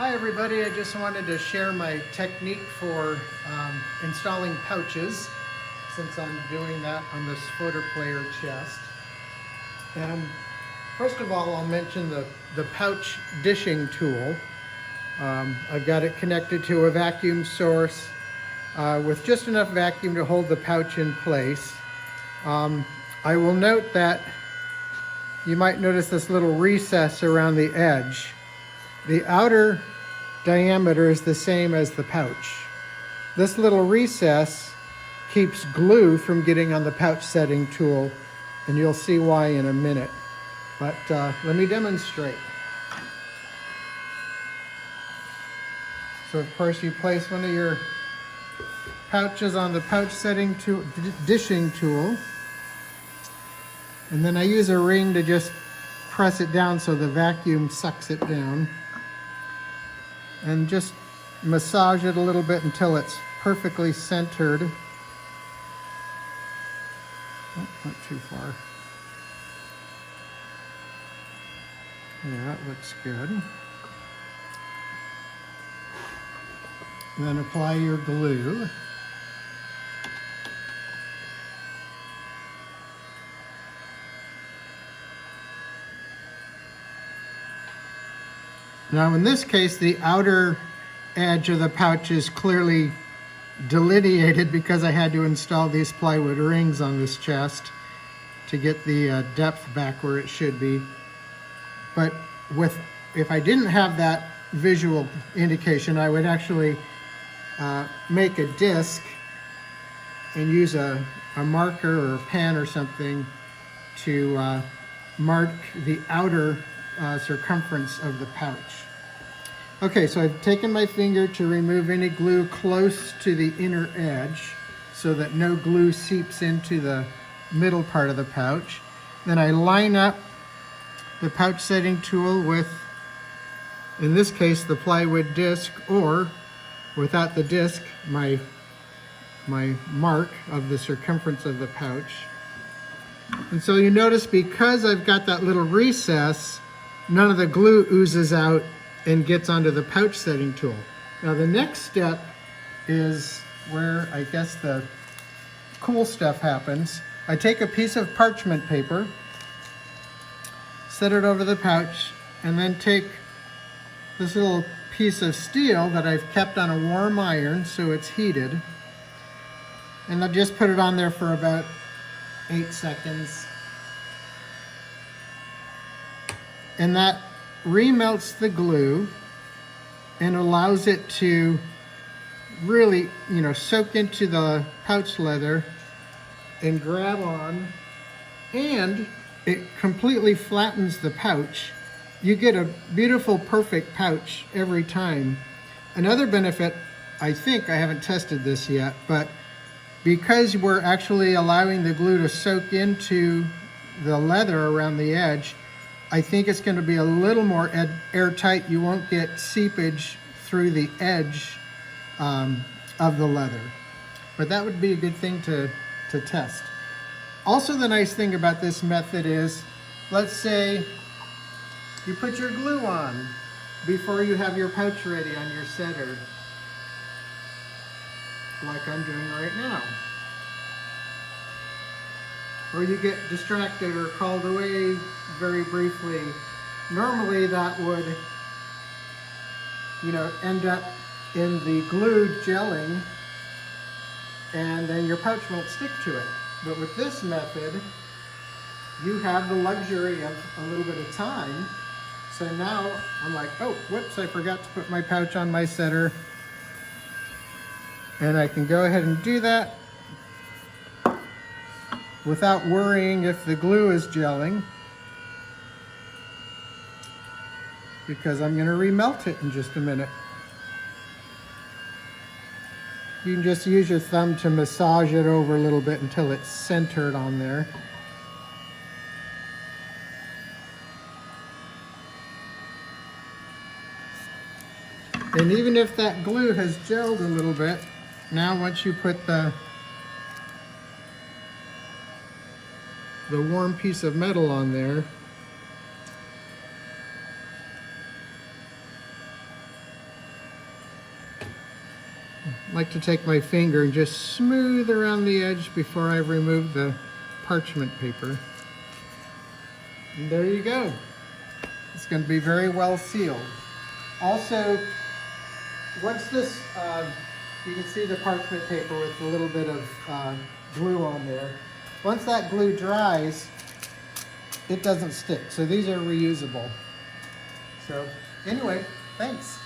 Hi everybody, I just wanted to share my technique for installing pouches, since I'm doing that on this photo player chest. And first of all, I'll mention the pouch dishing tool. I've got it connected to a vacuum source with just enough vacuum to hold the pouch in place. I will note that you might notice this little recess around the edge. The outer diameter is the same as the pouch. This little recess keeps glue from getting on the pouch setting tool, and you'll see why in a minute. But let me demonstrate. So of course you place one of your pouches on the pouch setting tool, dishing tool, and then I use a ring to just press it down so the vacuum sucks it down. And just massage it a little bit until it's perfectly centered. Oh, not too far. Yeah, that looks good. And then apply your glue. Now in this case, the outer edge of the pouch is clearly delineated because I had to install these plywood rings on this chest to get the depth back where it should be. But if I didn't have that visual indication, I would actually make a disc and use a marker or a pen or something to mark the outer circumference of the pouch. Okay, so I've taken my finger to remove any glue close to the inner edge so that no glue seeps into the middle part of the pouch. Then I line up the pouch setting tool with, in this case, the plywood disc, or without the disc, my mark of the circumference of the pouch. And so you notice, because I've got that little recess, none of the glue oozes out and gets onto the pouch setting tool. Now the next step is where I guess the cool stuff happens. I take a piece of parchment paper, set it over the pouch, and then take this little piece of steel that I've kept on a warm iron so it's heated, and I just put it on there for about 8 seconds. And that remelts the glue and allows it to really, soak into the pouch leather and grab on, and it completely flattens the pouch. You get a beautiful, perfect pouch every time. Another benefit, I think, I haven't tested this yet, but because we're actually allowing the glue to soak into the leather around the edge, I think it's going to be a little more airtight. You won't get seepage through the edge of the leather. But that would be a good thing to test. Also, the nice thing about this method is, let's say you put your glue on before you have your pouch ready on your setter, like I'm doing right now. Or you get distracted or called away very briefly. Normally that would, end up in the glue gelling, and then your pouch won't stick to it. But with this method, you have the luxury of a little bit of time. So now I'm like, oh, whoops, I forgot to put my pouch on my setter. And I can go ahead and do that without worrying if the glue is gelling, because I'm going to remelt it in just a minute. You can just use your thumb to massage it over a little bit until it's centered on there. And even if that glue has gelled a little bit, now once you put the warm piece of metal on there, I like to take my finger and just smooth around the edge before I remove the parchment paper. And there you go. It's going to be very well sealed. Also, once this, you can see the parchment paper with a little bit of glue on there. Once that glue dries, it doesn't stick. So these are reusable. So anyway, thanks.